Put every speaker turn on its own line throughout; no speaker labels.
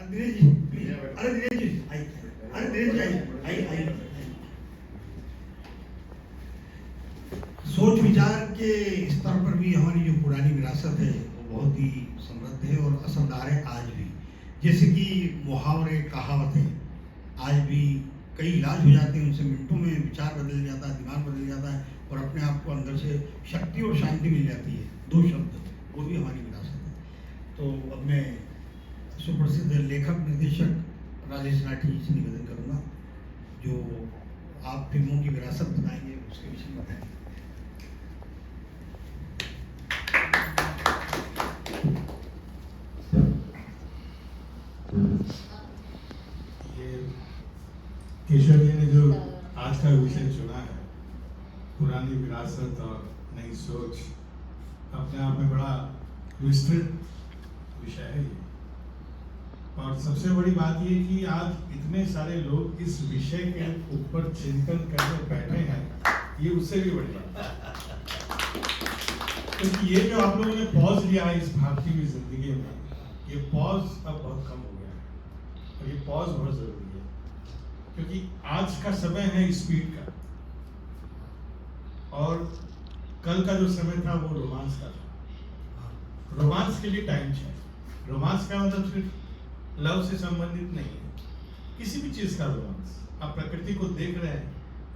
दिनेश जी, अरे दिनेश जी, अरे दिनेश जी, आइए। सोच विचार के स्तर पर भी हमारी जो पुरानी विरासत है वो बहुत ही समृद्ध है और असरदार है आज भी। जैसे कि मुहावरे, कहावतें आज भी कई इलाज हो जाते हैं, उनसे मिनटों में विचार बदल जाता है, दिमाग बदल जाता है और अपने आप को अंदर से शक्ति और शांति मिल जाती है। दो शब्द, वो भी हमारी विरासत है। तो अब मैं सुप्रसिद्ध लेखक निर्देशक राजेश राठी जी से निवेदन करूँगा, जो आप फिल्मों की विरासत बताएंगे, उसके विषय में बताएंगे।
ये केशव जी ने जो आज का विषय चुना है, पुरानी विरासत और नई सोच, अपने आप में बड़ा विस्तृत विषय है ये। और सबसे बड़ी बात ये कि आज इतने सारे लोग इस विषय के ऊपर चिंतन करने बैठे हैं, ये उससे भी बड़ी बात है। क्योंकि ये जो आप लोगों ने पॉज लिया है इस भागती हुई जिंदगी में, ये पॉज अब बहुत कम हो गया है और ये पॉज बहुत जरूरी है, क्योंकि आज का समय है स्पीड का और कल का जो समय था वो रोमांस का था। रोमांस के लिए टाइम चाहिए। रोमांस का मतलब सिर्फ लव से संबंधित नहीं है, किसी भी चीज का रोमांस। आप प्रकृति को देख रहे हैं,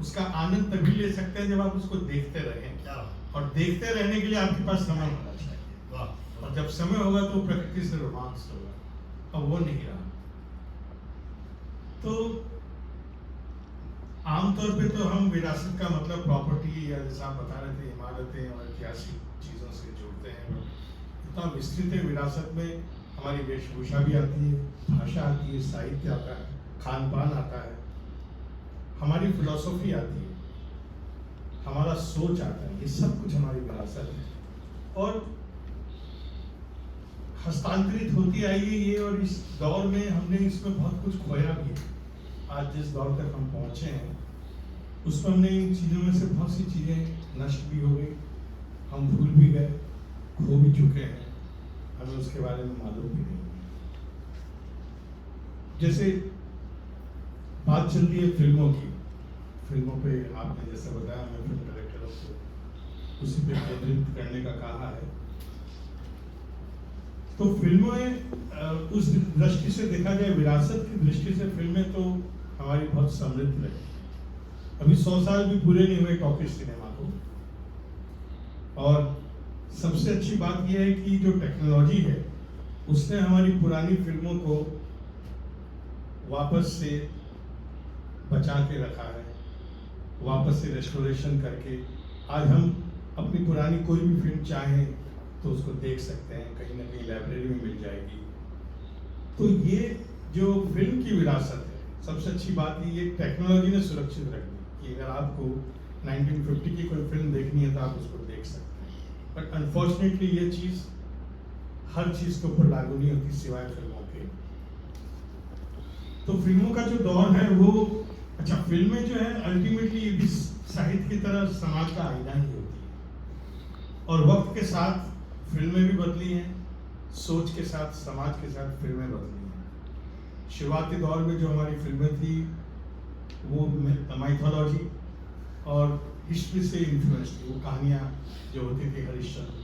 उसका आनंद तभी ले सकते हैं जब आप उसको देखते रहें, और देखते रहने के लिए आपके पास समय होना चाहिए। और जब समय होगा तो प्रकृति से रोमांस होगा, और वो नहीं रहा। तो आमतौर पे तो हम विरासत का मतलब प्रॉपर्टी या जैसा आप बता रहे थे इमारतें और ऐतिहासिक चीजों से जोड़ते हैं। इतना विस्तृत है विरासत में, हमारी वेशभूषा भी आती है, भाषा आती है, साहित्य आता है, खान पान आता है, हमारी फिलॉसफी आती है, हमारा सोच आता है। ये सब कुछ हमारी विरासत है और हस्तांतरित होती आई है ये। और इस दौर में हमने इसमें बहुत कुछ खोया भी है। आज जिस दौर तक हम पहुंचे हैं उसमें हमने इन चीज़ों में से बहुत सी चीज़ें नष्ट भी हो गई, हम भूल भी गए, खो भी चुके हैं, हमें उसके बारे में मालूम भी नहीं। जैसे बात चल रही है फिल्मों की, फिल्मों पे आपने जैसा बताया, मैं फिल्म डायरेक्टरों को उसी पे केंद्रित करने का कहा है। तो फिल्में उस दृष्टि से देखा जाए, विरासत की दृष्टि से फिल्में तो हमारी बहुत समृद्ध रही। अभी 100 साल भी पूरे नहीं हुए टॉकीज सिनेमा को। और सबसे अच्छी बात यह है कि जो टेक्नोलॉजी है उसने हमारी पुरानी फिल्मों को वापस से बचा के रखा है, वापस से रेस्टोरेशन करके आज हम अपनी पुरानी कोई भी फिल्म चाहें तो उसको देख सकते हैं, कहीं ना कहीं लाइब्रेरी में मिल जाएगी। तो ये जो फिल्म की विरासत है, सबसे अच्छी बात ये टेक्नोलॉजी ने सुरक्षित रखी कि अगर आपको 1950 की कोई फिल्म देखनी है तो आप उसको देख सकते हैं। बट अनफॉर्चुनेटली ये चीज़ हर चीज़ के ऊपर लागू नहीं होती सिवाय फिल्मों के। तो फिल्मों का जो दौर है वो, अच्छा, फिल्में जो है अल्टीमेटली ये भी साहित्य की तरह समाज का आईना ही होती है। और वक्त के साथ फिल्में भी बदली हैं, सोच के साथ, समाज के साथ फिल्में बदली हैं। शुरुआती दौर में जो हमारी फिल्में थी वो माइथोलॉजी और हिस्ट्री से इन्फ्लुएंस थी। वो कहानियाँ जो होती थी, हरिश्चंद्र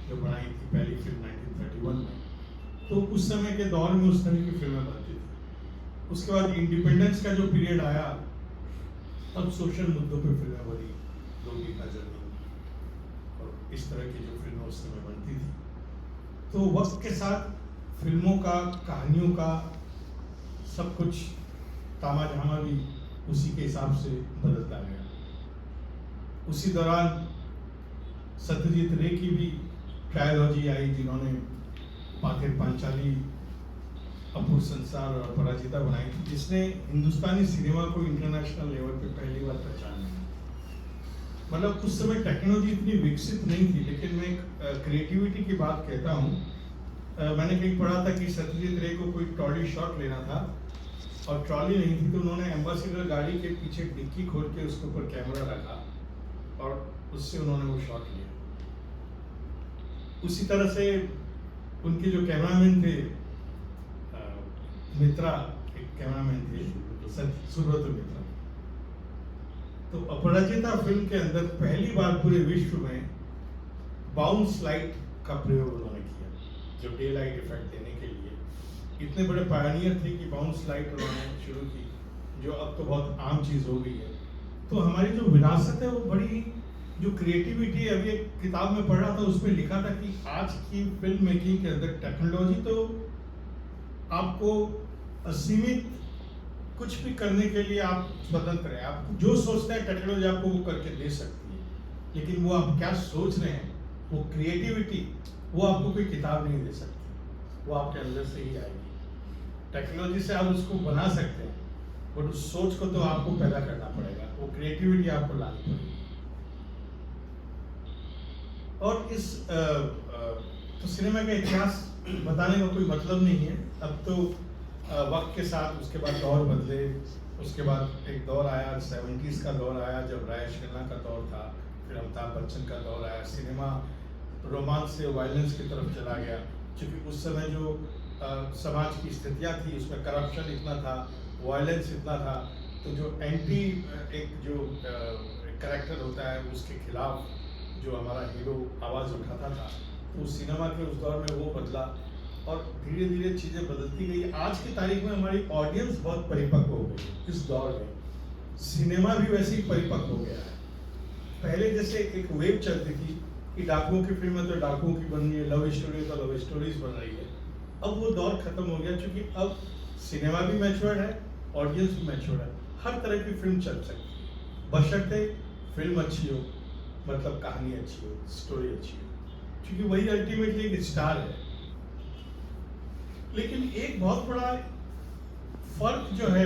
जो बनाई थी पहली फिल्म 1931 में, तो उस समय के दौर में उस तरह की फिल्में बनती थी। उसके बाद इंडिपेंडेंस का जो पीरियड आया, तब सोशल मुद्दों पे फिल्में बनी, लोगी का जन्म और इस तरह की जो फिल्में उस समय बनती थी। तो वक्त के साथ फिल्मों का, कहानियों का सब कुछ तामा-झामा भी उसी के हिसाब से बदलता गया। उसी दौरान सत्यजीत रे की भी ट्रायोलॉजी आई, जिन्होंने पाथिर पांचाली, अपूर्व संसार और अपराजिता बनाई थी, जिसने हिंदुस्तानी सिनेमा को इंटरनेशनल लेवल पे पहली बार पहचाना। मतलब उस समय टेक्नोलॉजी इतनी विकसित नहीं थी, लेकिन मैं क्रिएटिविटी की बात कहता हूँ। मैंने कहीं पढ़ा था कि सत्यजीत रे को कोई ट्रॉली शॉट लेना था और ट्रॉली नहीं थी, तो उन्होंने एम्बेसडर गाड़ी के पीछे डिक्की खोल के उसके ऊपर कैमरा रखा और उससे उन्होंने वो शॉट लिया। उसी तरह से उनके जो कैमरामैन थे मित्रा एक कैमरामैन थे, सुब्रत मित्रा। तो अपराजिता फिल्म के अंदर पहली बार पूरे विश्व में बाउंस लाइट का प्रयोग उन्होंने किया, जो डे लाइट इफेक्ट देने के लिए इतने बड़े पायनियर थे कि बाउंस लाइट उन्होंने शुरू की, जो अब तो बहुत आम चीज हो गई है। तो हमारी जो विरासत है वो बड़ी, जो क्रिएटिविटी है, अभी एक किताब में पढ़ रहा था, उसमें लिखा था कि आज की फिल्म मेकिंग के अंदर टेक्नोलॉजी तो आपको असीमित कुछ भी करने के लिए आप स्वतंत्र हैं, आप जो सोचते हैं टेक्नोलॉजी आपको वो करके दे सकती है, लेकिन वो आप क्या सोच रहे हैं, वो क्रिएटिविटी, वो आपको कोई किताब नहीं दे सकती, वो आपके अंदर से ही आएगी। टेक्नोलॉजी से आप उसको बना सकते हैं, बट उस सोच को तो आपको पैदा करना पड़ेगा, वो क्रिएटिविटी आपको लानी पड़ेगी। और इस तो सिनेमा का इतिहास बताने का कोई मतलब नहीं है। अब तो वक्त के साथ उसके बाद दौर बदले, उसके बाद एक दौर आया 70s का दौर आया जब राय खन्ना का दौर था, फिर अमिताभ बच्चन का दौर आया, सिनेमा रोमांस से वायलेंस की तरफ चला गया, क्योंकि उस समय जो समाज की स्थितियाँ थी उसमें करप्शन इतना था, वायलेंस इतना था, तो जो एंटी एक जो कैरेक्टर होता है उसके खिलाफ जो हमारा हीरो आवाज़ उठाता था, तो सिनेमा के उस दौर में वो बदला और धीरे धीरे चीज़ें बदलती गई। आज की तारीख में हमारी ऑडियंस बहुत परिपक्व हो गई है, इस दौर में सिनेमा भी वैसे ही परिपक्व हो गया है। पहले जैसे एक वेव चलती थी कि डाकुओं की फिल्म है तो डाकुओं की बन रही है, लव स्टोरी तो लव स्टोरीज बन रही है, अब वो दौर खत्म हो गया, क्योंकि अब सिनेमा भी मैच्योर्ड है, ऑडियंस भी मैच्योर्ड है, हर तरह की फिल्म चल सकती है, बशर्ते फिल्म अच्छी हो, मतलब कहानी अच्छी हो, स्टोरी अच्छी हो, क्योंकि वही अल्टीमेटली एक स्टार है। लेकिन एक बहुत बड़ा फर्क जो है,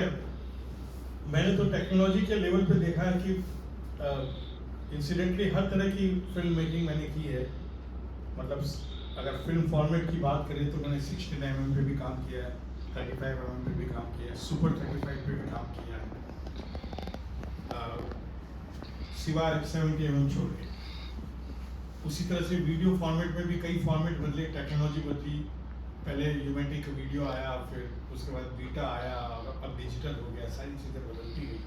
मैंने तो टेक्नोलॉजी के लेवल पे देखा है कि इंसिडेंटली हर तरह की फिल्म मेकिंग मैंने की है। मतलब अगर फिल्म फॉर्मेट की बात करें तो मैंने 16 mm पे भी काम किया है, 35 mm पे भी काम किया है, सुपर 35 पे भी काम किया है, सिवाय 70 mm छोड़ के। उसी तरह से वीडियो फॉर्मेट में भी कई फॉर्मेट बदले, टेक्नोलॉजी बदली, पहले यूमेटिक वीडियो आया, फिर उसके बाद बीटा आया, अब डिजिटल हो गया, सारी चीज़ें बदलती गई।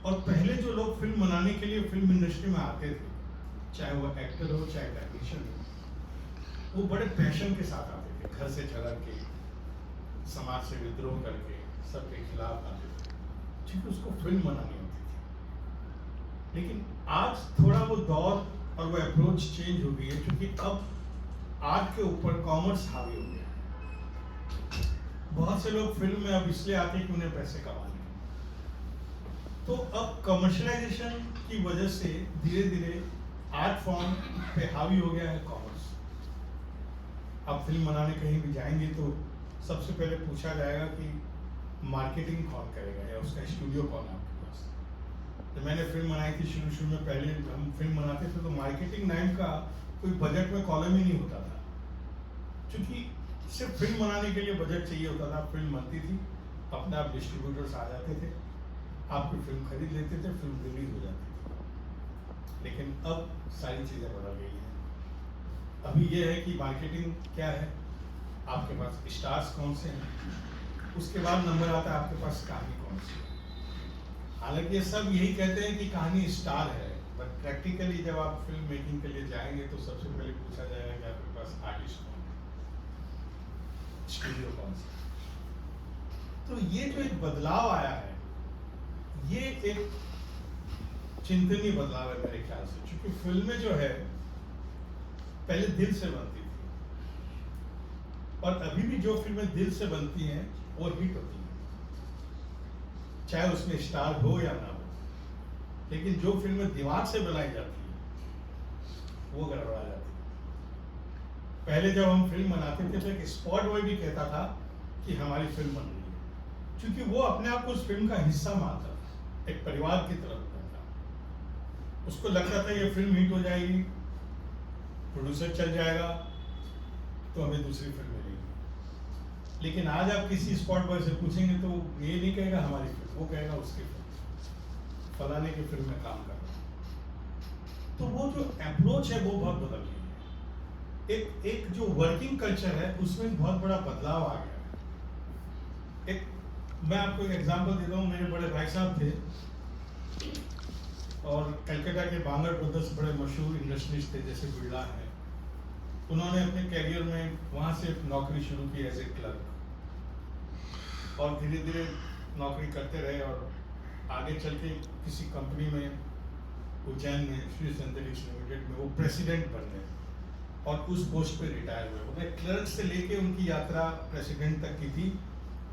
और पहले जो लोग फिल्म बनाने के लिए फिल्म इंडस्ट्री में आते थे, चाहे वो एक्टर हो चाहे टेक्नीशियन हो, वो बड़े पैशन के साथ आते थे, घर से झगड़ के, समाज से विद्रोह करके, सबके खिलाफ आते थे, क्योंकि उसको फिल्म बनानी होती थी। लेकिन आज थोड़ा वो दौर और वो अप्रोच चेंज हो गई है, क्योंकि अब आर्ट के ऊपर कॉमर्स हावी हो गया है। बहुत से लोग फिल्म में अब इसलिए आते हैं कि उन्हें पैसे कमाने हैं। तो अब कमर्शलाइजेशन की वजह से धीरे धीरे आर्ट फॉर्म पे हावी हो गया है कॉमर्स। अब फिल्म बनाने कहीं भी जाएंगे तो सबसे पहले पूछा जाएगा कि मार्केटिंग कौन करेगा या उसका स्टूडियो कौन है आपके पास। तो मैंने फिल्म बनाई थी शुरू में, पहले हम फिल्म बनाते थे तो मार्केटिंग नाम का कोई बजट में कॉलम ही नहीं होता था, क्योंकि सिर्फ फिल्म बनाने के लिए बजट चाहिए होता था। फिल्म बनती थी, अपने आप डिस्ट्रीब्यूटर्स आ जाते थे, आपकी फिल्म खरीद लेते थे, फिल्म रिलीज हो जाती थी। लेकिन अब सारी चीज़ें बदल गई हैं। अभी ये है कि मार्केटिंग क्या है, आपके पास स्टार्स कौन से हैं, उसके बाद नंबर आता है आपके पास कहानी कौन सी है। हालांकि ये सब यही कहते हैं कि कहानी स्टार है, बट प्रैक्टिकली जब आप फिल्म मेकिंग के लिए जाएंगे तो सबसे पहले पूछा जाएगा कि आपके पास आर्टिस्ट कौन है, स्टूडियो कौन सा। तो ये जो एक बदलाव आया है, ये एक चिंतनीय बदलाव है मेरे ख्याल से, क्योंकि फिल्में जो है पहले दिल से बनती थी, और अभी भी जो फिल्में दिल से बनती हैं वो हिट होती हैं, चाहे उसमें स्टार हो या ना हो। लेकिन जो फिल्में दिमाग से बनाई जाती है वो गड़बड़ा जाती है। पहले जब हम फिल्म बनाते थे तो एक स्पॉट बॉय भी कहता था कि हमारी फिल्म बन रही है, क्योंकि वो अपने आप को उस फिल्म का हिस्सा मानता था, एक परिवार की तरह होता था। उसको लगता था ये फिल्म हिट हो जाएगी, प्रोड्यूसर चल जाएगा तो हमें दूसरी फिल्म मिलेगी। लेकिन आज आप किसी स्पॉट बॉय से पूछेंगे तो ये नहीं कहेगा हमारी फिल्म, वो कहेगा उसकी फिल्म, फलाने की फिल्म में काम कर रहा है। तो वो जो अप्रोच है वो बहुत बदल गई है। एक जो वर्किंग कल्चर है उसमें बहुत बड़ा बदलाव आ गया है। एक मैं आपको एक एग्जांपल देता हूँ। मेरे बड़े भाई साहब थे और कलकत्ता के बांगर ब्रदर्स बड़े मशहूर इंडस्ट्रीज थे, जैसे बिरला है। उन्होंने अपने कैरियर में वहाँ से नौकरी शुरू की एज ए क्लर्क, और धीरे धीरे नौकरी करते रहे और आगे चल के किसी कंपनी में उज्जैन में श्री सिंथेटिक्स लिमिटेड में वो प्रेसिडेंट बन गए और उस पोस्ट पे रिटायर हुए। उन्हें क्लर्क से लेके उनकी यात्रा प्रेसिडेंट तक की थी,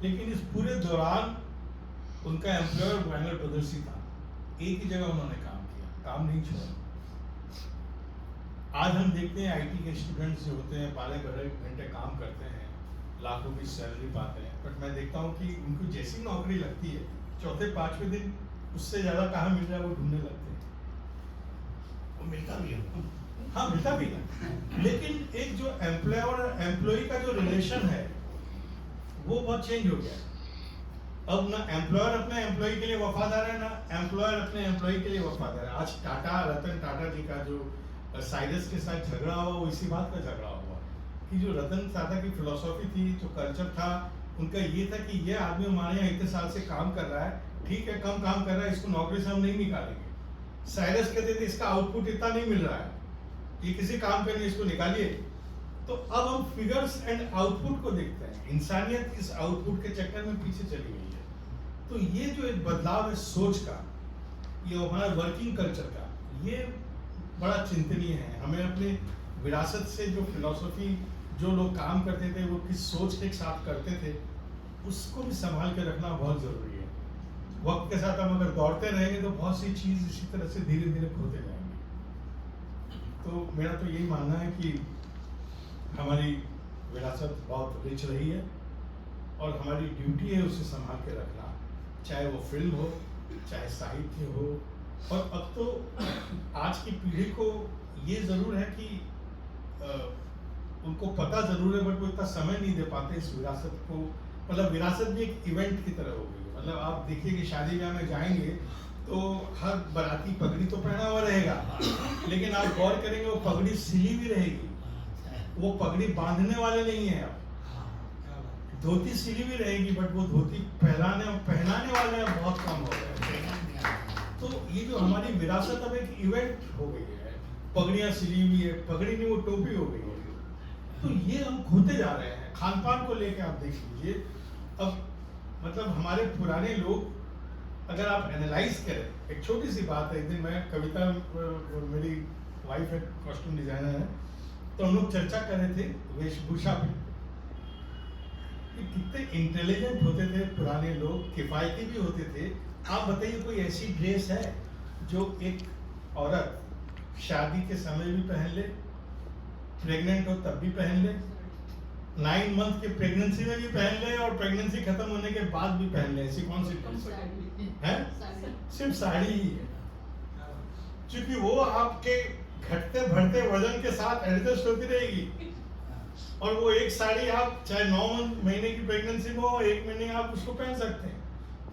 लेकिन इस पूरे दौरान उनका एम्प्लॉयर बांगर ब्रदर्स ही था। एक ही जगह उन्होंने काम किया, काम नहीं छोड़ा। आज हम देखते हैं आईटी के स्टूडेंट्स जो होते हैं 12 घंटे काम करते हैं, लाखों की सैलरी पाते हैं, बट मैं देखता हूँ कि उनको जैसी नौकरी लगती है चौथे पांचवें दिन उससे ज्यादा कहाँ मिल रहा है वो ढूंढने लगते हैं।
वो मिलता भी है।
हाँ, मिलता भी है, लेकिन एक जो एम्प्लॉयर और एम्प्लॉय का जो रिलेशन है वो बहुत चेंज हो गया है। अब ना एम्प्लॉयर अपने एम्प्लॉय के लिए वफादार है, ना एम्प्लॉयर अपने एम्प्लॉय के लिए वफादार है। आज रतन टाटा जी का जो साइरस के साथ झगड़ा हुआ वो इसी बात का झगड़ा हुआ कि जो रतन टाटा की फिलोसॉफी थी, जो कल्चर था उनका, ये था कि ये आदमी हमारे यहाँ इतने साल से काम कर रहा है, ठीक है कम काम कर रहा है, इसको नौकरी से हम नहीं निकालेंगे। साइरस कहते थे इसका आउटपुट इतना नहीं मिल रहा है, ये किसी काम के लिए इसको निकालिए। तो अब हम फिगर्स एंड आउटपुट को देखते हैं। इंसानियत इस आउटपुट के चक्कर में पीछे चली गई है। तो ये जो एक बदलाव है सोच का, ये हमारा वर्किंग कल्चर का, ये बड़ा चिंतनीय है। हमें अपने विरासत से जो फिलॉसफी, जो लोग काम करते थे वो किस सोच के साथ करते थे, उसको भी संभाल के रखना बहुत जरूरी है। वक्त के साथ हम अगर दौड़ते रहेंगे तो बहुत सी चीज इसी तरह से धीरे धीरे खोते जाएंगे। तो मेरा तो यही मानना है कि हमारी विरासत बहुत रिच रही है और हमारी ड्यूटी है उसे संभाल के रखना, चाहे वो फिल्म हो, चाहे साहित्य हो। और अब तो आज की पीढ़ी को ये जरूर है कि उनको पता जरूर है, बट वो इतना समय नहीं दे पाते इस विरासत को। मतलब विरासत भी एक इवेंट की तरह हो गई है। मतलब आप देखिए कि शादी ब्याह में जाएंगे तो हर बाराती पगड़ी तो पहना हुआ रहेगा, लेकिन आप गौर करेंगे वो पगड़ी सिली भी रहेगी, वो पगड़ी बांधने वाले नहीं है। अब धोती सिली भी रहेगी, बट वो धोती पहनाने वाले बहुत कम हो गए। तो ये जो हमारी विरासत अब एक इवेंट हो गई है, पगड़ियां सिली हुई है, पगड़ी नहीं वो टोपी हो गई है। तो ये हम खोते जा रहे हैं। खान पान को लेके आप देख लीजिए, अब मतलब हमारे पुराने लोग, अगर आप एनालाइज करें, एक छोटी सी बात है। एक दिन मैं कविता, मेरी वाइफ है कॉस्ट्यूम डिजाइनर है, तो हम लोग चर्चा कर रहे थे वेशभूषा पे कि कितने इंटेलिजेंट होते थे पुराने लोग, किफायती भी होते थे। आप बताइए कोई ऐसी ड्रेस है जो एक औरत शादी के समय भी पहन ले, प्रेग्नेंट हो तब भी पहन ले, 9 मंथ की प्रेगनेंसी में भी पहन ले और प्रेगनेंसी खत्म होने के बाद भी पहन ले? ऐसी कौन सी ड्रेस है? सिर्फ साड़ी ही है, क्योंकि वो आपके घटते बढ़ते वजन के साथ एडजस्ट होती रहेगी। और वो एक साड़ी आप चाहे 9 महीने की प्रेगनेंसी में हो, 1 महीने आप उसको पहन सकते हैं,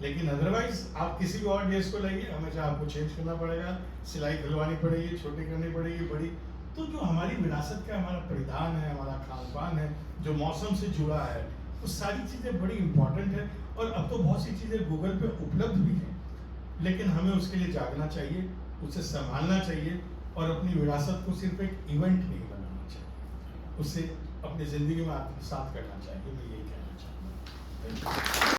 लेकिन अदरवाइज आप किसी भी और ड्रेस को लाइए, हमेशा आपको चेंज करना पड़ेगा, सिलाई खुलवानी पड़ेगी, छोटी करनी पड़ेगी, बड़ी। तो जो हमारी विरासत का हमारा परिधान है, हमारा खान पान है, जो मौसम से जुड़ा है, वो सारी चीज़ें बड़ी इंपॉर्टेंट है। और अब तो बहुत सी चीज़ें गूगल पे उपलब्ध भी हैं, लेकिन हमें उसके लिए जागना चाहिए, उसे संभालना चाहिए और अपनी विरासत को सिर्फ एक इवेंट नहीं बनाना चाहिए, उसे अपनी ज़िंदगी में आत्मसात करना चाहिए। मैं यही कहना चाहूँगा।